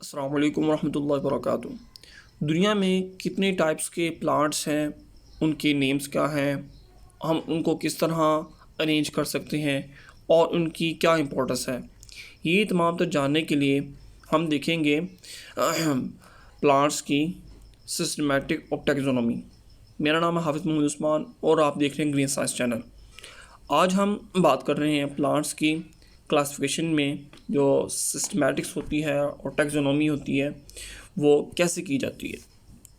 अस्सलाम वालेकुम रहमतुल्लाहि वबरकातुहू। दुनिया में कितने टाइप्स के प्लांट्स हैं, उनके नेम्स क्या हैं, हम उनको किस तरह अरेंज कर सकते हैं और उनकी क्या इंपॉर्टेंस है, ये तमाम तो जानने के लिए हम देखेंगे प्लांट्स की सिस्टमेटिक ऑफ टैक्सोनॉमी। मेरा नाम है हाफिज़ मोहम्मद उस्मान और आप देख रहे हैं ग्रीन साइंस चैनल। आज हम बात कर रहे हैं प्लांट्स की क्लासिफिकेशन में जो सिस्टमैटिक्स होती है और टैक्सोनॉमी होती है वो कैसे की जाती है।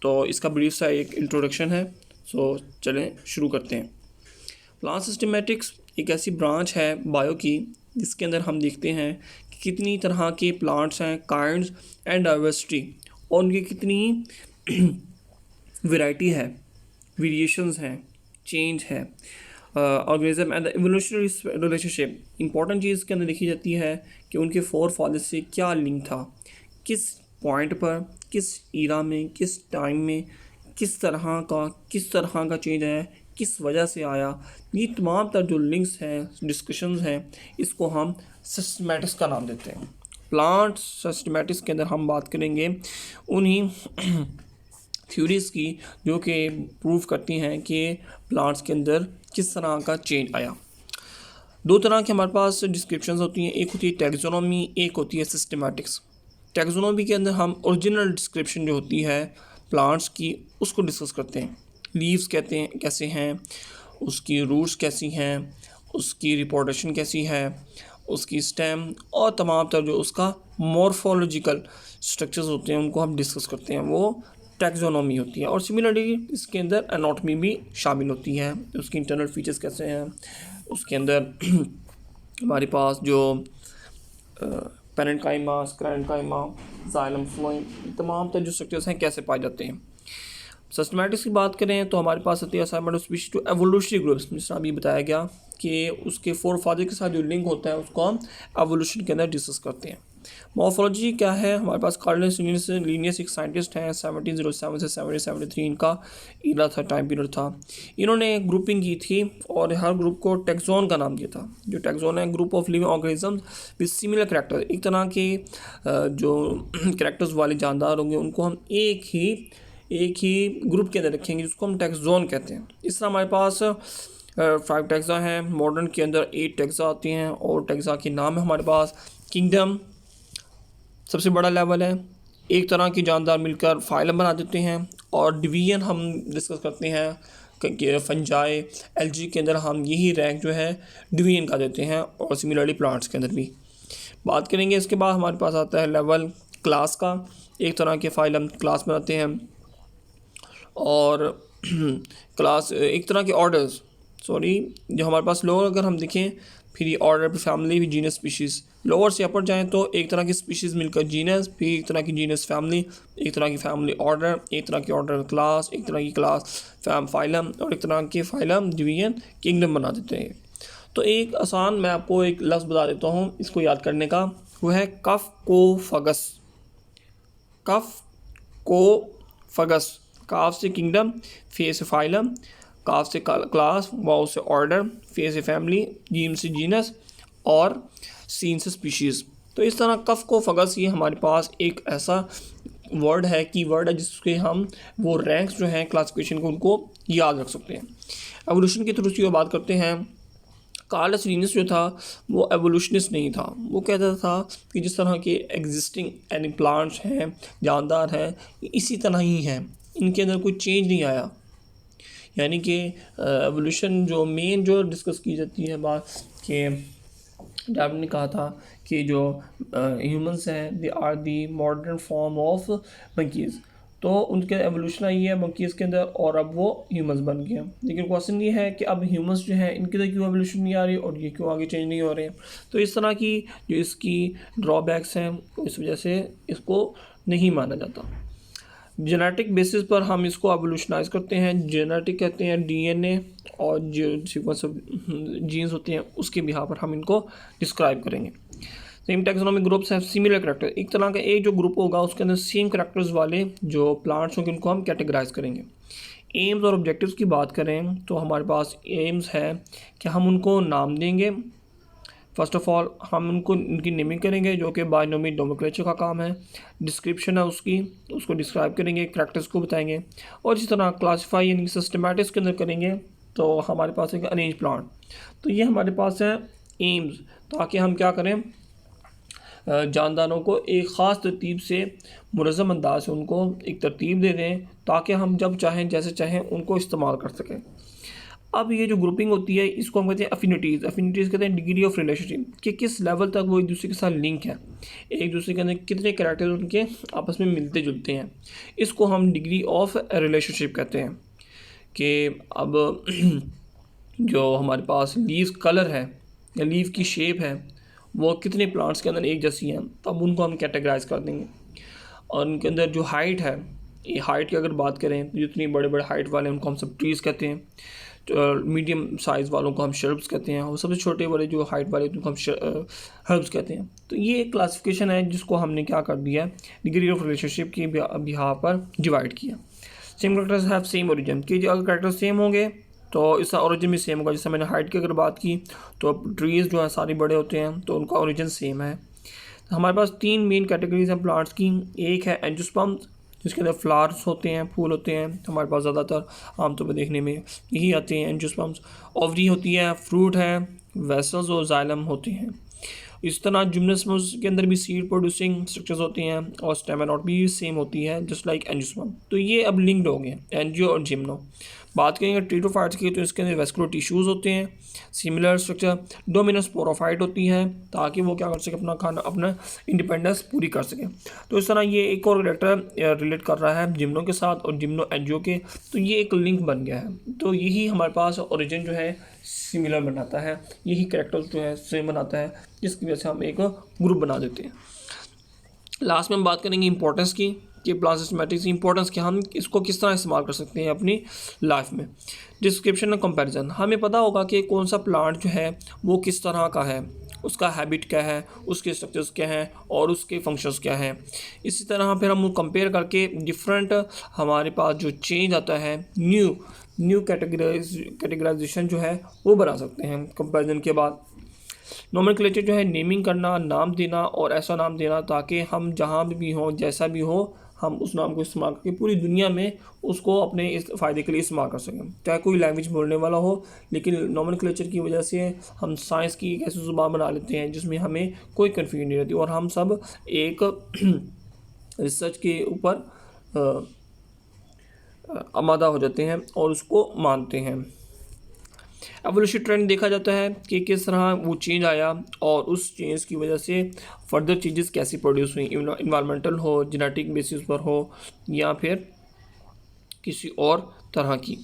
तो इसका ब्रीफ सा एक इंट्रोडक्शन है। चलें शुरू करते हैं। प्लांट सिस्टमैटिक्स एक ऐसी ब्रांच है बायो की जिसके अंदर हम देखते हैं कि कितनी तरह के प्लांट्स हैं, काइंड्स एंड डाइवर्सिटी, और उनकी कितनी वैरायटी है, वेरिएशंस हैं, चेंज है। Organism and the evolutionary relationship, important चीज़ के अंदर देखी जाती है कि उनके फोर फादर्स से क्या लिंक था, किस पॉइंट पर, किस ईरा में, किस टाइम में, किस तरह का चेंज है, किस वजह से आया। ये तमाम तर जो लिंक्स हैं, डिस्कशंस हैं, इसको हम सिस्टमैटिक्स का नाम देते हैं। प्लांट सिस्टमैटिक्स के अंदर हम बात करेंगे उन्हीं थ्योरीज़ की जो कि प्रूव करती हैं कि प्लांट्स के अंदर किस तरह का चेंज आया। दो तरह की हमारे पास डिस्क्रिप्शंस होती हैं, एक होती है टैक्सोनॉमी, एक होती है सिस्टमैटिक्स। टैक्सोनॉमी के अंदर हम ओरिजिनल डिस्क्रिप्शन जो होती है प्लांट्स की उसको डिस्कस करते हैं। लीव्स कहते हैं कैसे हैं, उसकी रूट्स कैसी हैं, उसकी रिपोर्टेशन कैसी है, उसकी स्टेम और तमाम तर जो उसका मॉर्फोलॉजिकल स्ट्रक्चर्स होते हैं उनको हम डिस्कस करते हैं, वो टैक्सोनॉमी होती है। और सिमिलरली इसके अंदर एनाटॉमी भी शामिल होती है, उसकी इंटरनल फीचर्स कैसे हैं, उसके अंदर हमारे पास जो पेरेंकाइमा, स्क्लेरेंकाइमा, जाइलम, फ्लोएम, तमाम तरह जो स्ट्रक्चर्स हैं कैसे पाए जाते हैं। सिस्टमैटिक्स की बात करें तो हमारे पास आती है assignment of species to evolutionary groups, जिस अभी बताया गया कि उसके फोर फादर के साथ जो लिंक होता है उसको हम एवोल्यूशन के अंदर डिस्कस करते हैं। मॉर्फोलॉजी क्या है, हमारे पास कार्लिनस लीनियस एक साइंटिस्ट हैं, 1707 से 1773 इनका ईरा था, टाइम पीरियड था। इन्होंने ग्रुपिंग की थी और हर ग्रुप को टैक्सोन का नाम दिया था। जो टैक्सोन है, group of living organisms with similar character, एक तरह के जो करैक्टर्स वाले जानदार होंगे उनको हम एक ही ग्रुप के अंदर रखेंगे, जिसको हम टैक्सोन कहते हैं। इस तरह हमारे पास 5 टैक्सा हैं, मॉडर्न के अंदर 8 टैक्सा आती हैं और टैक्सा के नाम है हमारे पास किंगडम सबसे बड़ा लेवल है, एक तरह की जानदार मिलकर फाइलम बना देते हैं। और डिवीजन हम डिस्कस करते हैं फंजाई एलजी के अंदर हम यही रैंक जो है डिवीजन का देते हैं, और सिमिलरली प्लांट्स के अंदर भी बात करेंगे। इसके बाद हमारे पास आता है लेवल क्लास का, एक तरह के फाइलम क्लास बनाते हैं और क्लास एक तरह के ऑर्डर्स, जो हमारे पास लोअर अगर हम देखें फिर ये ऑर्डर फैमिली भी जीनस स्पीशीज़, लोअर से अपर जाएं तो एक तरह की स्पीशीज़ मिलकर जीनस, फिर एक तरह की जीनस फैमिली, एक तरह की फैमिली ऑर्डर, एक तरह की ऑर्डर क्लास, एक तरह की क्लास फाइलम और एक तरह के फाइलम डिवीजन किंगडम बना देते हैं। तो एक आसान मैं आपको एक लफ्ज़ बता देता हूँ इसको याद करने का, वो है कफ को फगस। कफ को फगस, काफ से किंगडम, फे से फाइलम, काफ से क्लास, वाउ से ऑर्डर, फे से फैमिली, जीम से जीनस और सीन से स्पीशीज़। तो इस तरह कफ को फगस ये हमारे पास एक ऐसा वर्ड है, की वर्ड है, जिसके हम वो रैंक्स जो हैं क्लासिफिकेशन को उनको याद रख सकते हैं। एवोल्यूशन की थ्रू से बात करते हैं। कार्लस लीनियस जो था वो एवोल्यूशनिस्ट नहीं था, वो कहता था कि जिस तरह के एग्जिस्टिंग एनी प्लांट्स हैं, जानदार हैं, इसी तरह ही हैं, इनके अंदर कोई चेंज नहीं आया। यानी कि एवोल्यूशन जो मेन जो डिस्कस की जाती है बात कि डार्विन ने कहा था कि जो ह्यूमंस हैं they are the modern form of monkeys, तो उनके एवोल्यूशन आई है मंकीज़ के अंदर और अब वो ह्यूमंस बन गए। लेकिन क्वेश्चन ये है कि अब ह्यूमंस जो है इनके अंदर क्यों एवोल्यूशन नहीं आ रही और ये क्यों आगे चेंज नहीं हो रहे हैं। तो इस तरह की जो इसकी ड्रॉबैक्स हैं इस वजह से इसको नहीं माना जाता। जेनेटिक बेसिस पर हम इसको एवोल्यूशनाइज करते हैं। जेनेटिक कहते हैं डीएनए और जो सीक्वेंस ऑफ जीन्स होते हैं उसके बिहार पर हम इनको डिस्क्राइब करेंगे। सेम टैक्सोनॉमिक ग्रुप्स हैं सिमिलर करैक्टर, एक तरह का एक जो ग्रुप होगा उसके अंदर सेम करैक्टर्स वाले जो प्लांट्स होंगे उनको हम कैटेगराइज करेंगे। एम्स और ऑब्जेक्टिव्स की बात करें तो हमारे पास एम्स है कि हम उनको नाम देंगे, फर्स्ट ऑफ ऑल हम उनकी नेमिंग करेंगे, जो कि बायनोमियल नोमेनक्लेचर का काम है। डिस्क्रिप्शन है उसको डिस्क्राइब करेंगे, करैक्टर्स को बताएंगे, और इसी तरह क्लासीफाई यानी सिस्टमैटिक्स के अंदर करेंगे। तो हमारे पास है अरेंज प्लांट। तो ये हमारे पास है एम्स, ताकि हम क्या करें, जानदारों को एक ख़ास तरतीब से मुनज़्ज़म अंदाज से उनको एक तरतीब दे दें, ताकि हम जब चाहें जैसे चाहें उनको इस्तेमाल कर सकें। अब ये जो ग्रुपिंग होती है इसको हम कहते हैं अफिनिटीज़। अफिनिटीज़ कहते हैं डिग्री ऑफ रिलेशनशिप, कि किस लेवल तक वो एक दूसरे के साथ लिंक है, एक दूसरे के अंदर कितने कैरेक्टर उनके आपस में मिलते जुलते हैं। इसको हम डिग्री ऑफ रिलेशनशिप कहते हैं। कि अब जो हमारे पास लीव कलर है या लीव की शेप है वो कितने प्लांट्स के अंदर एक जैसी हैं, तब उनको हम कैटेगराइज कर देंगे। और उनके अंदर जो हाइट है, ये हाइट की अगर बात करें तो जितनी बड़े बड़े हाइट वाले उनको हम सब ट्रीज़ कहते हैं, तो मीडियम साइज़ वालों को हम शर्ब्स कहते हैं, और सबसे छोटे बड़े जो हाइट वाले उनको हम हर्ब्स कहते हैं। तो ये एक क्लासिफिकेशन है जिसको हमने क्या कर दिया, डिग्री ऑफ रिलेशनशिप की बिहार पर डिवाइड किया। Same characters have same origin, कि अगर कैरेक्टर सेम होंगे तो इसका ओरिजिन भी सेम होगा। जैसे मैंने हाइट की अगर बात की तो ट्रीज़ जो हैं सारे बड़े होते हैं तो उनका ओरिजिन सेम है। तो हमारे पास 3 मेन कैटेगरीज हैं प्लांट्स की। एक है एंजियोस्पर्म्स, जिसके अंदर फ्लावर्स होते हैं, फूल होते हैं। हमारे पास ज़्यादातर आमतौर पर देखने में यही आते हैं एंजियोस्पर्म्स। ओवरी होती है, फ्रूट है, वेसल्स और जाइलम होते हैं। इस तरह जिम्नोस्पर्म्स के अंदर भी सीड प्रोड्यूसिंग स्ट्रक्चर्स होती हैं, और स्टेम एंड भी सेम होती है जस्ट लाइक एंजियोस्पर्म। तो ये अब लिंक्ड हो गए एंजियो और जिम्नो। बात करेंगे ट्रीटोफाइट्स की, तो इसके अंदर वेस्कुलर टिश्यूज़ होते हैं, सिमिलर स्ट्रक्चर। डोमिनस स्पोरोफाइट होती है, ताकि वो क्या कर सके, अपना खाना अपना इंडिपेंडेंस पूरी कर सके। तो इस तरह ये एक और कैरेक्टर रिलेट कर रहा है जिम्नो के साथ और जिम्नो एंजियो के, तो ये एक लिंक बन गया है। तो यही हमारे पास ओरिजिन जो है सिमिलर बनाता है, यही कैरेक्टर्स जो है सेम बनाता है, जिसकी वजह से हम एक ग्रुप बना देते हैं। लास्ट में हम बात करेंगे इंपॉर्टेंस की, कि प्लांट सिस्टमैटिक्स की इंपॉर्टेंस कि हम इसको किस तरह इस्तेमाल कर सकते हैं अपनी लाइफ में। डिस्क्रिप्शन और कंपैरिजन, हमें पता होगा कि कौन सा प्लांट जो है वो किस तरह का है, उसका हैबिट क्या है, उसके स्ट्रक्चर्स क्या हैं और उसके फंक्शंस क्या हैं। इसी तरह फिर हम कंपेयर करके डिफरेंट हमारे पास जो चेंज आता है, न्यू कैटेगराइजेशन जो है वो बना सकते हैं कंपैरिजन के बाद। नोमेनक्लेचर जो है नेमिंग करना, नाम देना, और ऐसा नाम देना ताकि हम जहाँ भी हों जैसा भी हो हम उस नाम को इस्तेमाल करके पूरी दुनिया में उसको अपने इस फ़ायदे के लिए इस्तेमाल कर सकें। चाहे कोई लैंग्वेज बोलने वाला हो, लेकिन नोमेनक्लेचर की वजह से हम साइंस की एक ऐसी ज़ुबान बना लेते हैं जिसमें हमें कोई कन्फ्यूजन नहीं रहती, और हम सब एक रिसर्च के ऊपर आमादा हो जाते हैं और उसको मानते हैं। एवोल्यूशन ट्रेंड देखा जाता है कि किस तरह वो चेंज आया, और उस चेंज की वजह से फर्दर चेंजेस कैसे प्रोड्यूस हुई, इन्वायरमेंटल हो, जेनेटिक बेसिस पर हो, या फिर किसी और तरह की।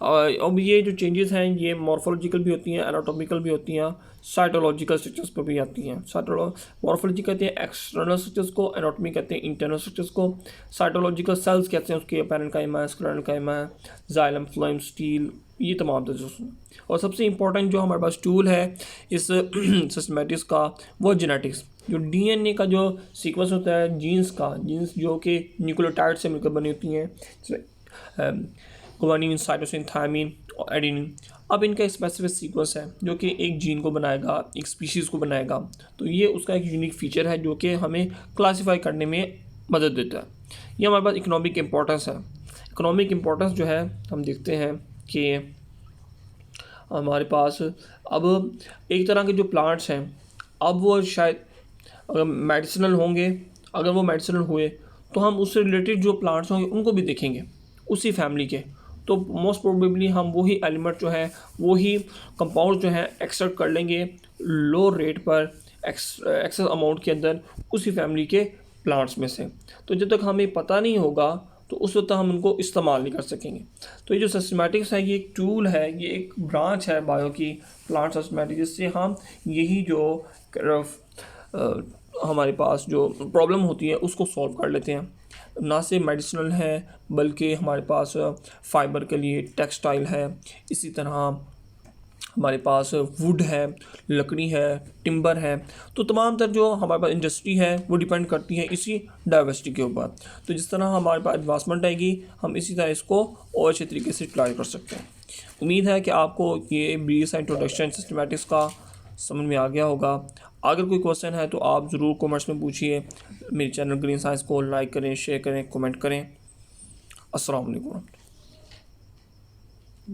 अब ये जो चेंजेस हैं ये मॉर्फोलॉजिकल भी होती हैं, एनाटॉमिकल भी होती हैं, साइटोलॉजिकल स्ट्रक्चर्स पर भी आती हैं। मॉर्फोलॉजी कहते हैं एक्सटर्नल स्ट्रक्चर्स को, एनाटॉमी कहते हैं इंटरनल स्ट्रक्चर्स को, साइटोलॉजिकल सेल्स कहते हैं उसके पैरेन्काइमा है, स्क्लेरेन्काइमा है, जाइलम, फ्लोएम, स्टील, ये तमाम तजुर्बे। और सबसे इंपॉर्टेंट जो हमारे पास टूल है इस सिस्टमैटिक्स का वो जेनेटिक्स। जो डीएनए का जो सीक्वेंस होता है जीन्स जो कि न्यूक्लियोटाइड से मिलकर बनी होती हैं, गुआनिन, साइटोसिन, थायमिन और एडेनिन। अब इनका एक स्पेसिफिक सीक्वेंस है जो कि एक जीन को बनाएगा, एक स्पीशीज़ को बनाएगा। तो ये उसका एक यूनिक फीचर है जो कि हमें क्लासीफाई करने में मदद देता है। ये हमारे पास इकोनॉमिक इम्पोर्टेंस है। इकोनॉमिक इम्पोर्टेंस जो है हम देखते हैं कि हमारे पास अब एक तरह के जो प्लांट्स हैं, अब वो शायद अगर मेडिसिनल होंगे, अगर वो मेडिसिनल हुए तो हम उससे रिलेटेड जो प्लांट्स होंगे उनको भी देखेंगे उसी फैमिली के। तो मोस्ट प्रोबेबली हम वही एलिमेंट जो है, वही कंपाउंड जो है एक्सट्रैक्ट कर लेंगे लो रेट पर, एक्सेस अमाउंट के अंदर, उसी फैमिली के प्लांट्स में से। तो जब तक हमें पता नहीं होगा तो उस वक्त हम उनको इस्तेमाल नहीं कर सकेंगे। तो ये जो सिस्टमैटिक्स है ये एक टूल है, ये एक ब्रांच है बायो की, प्लांट सिस्टमैटिक्स, जिससे हम यही जो हमारे पास जो प्रॉब्लम होती है उसको सॉल्व कर लेते हैं। ना सिर्फ मेडिसिनल है बल्कि हमारे पास फाइबर के लिए टेक्सटाइल है, इसी तरह हमारे पास वुड है, लकड़ी है, टिम्बर है। तो तमाम तर जो हमारे पास इंडस्ट्री है वो डिपेंड करती है इसी डाइवर्सिटी के ऊपर। तो जिस तरह हमारे पास एडवांसमेंट आएगी हम इसी तरह इसको और अच्छे तरीके से ट्राई कर सकते हैं। उम्मीद है कि आपको ये ब्रीफ सा इंट्रोडक्शन सिस्टमैटिक्स का समझ में आ गया होगा। अगर कोई क्वेश्चन है तो आप ज़रूर कमेंट्स में पूछिए। मेरे चैनल ग्रीन साइंस को लाइक करें, शेयर करें, कमेंट करें। अस्सलाम वालेकुम।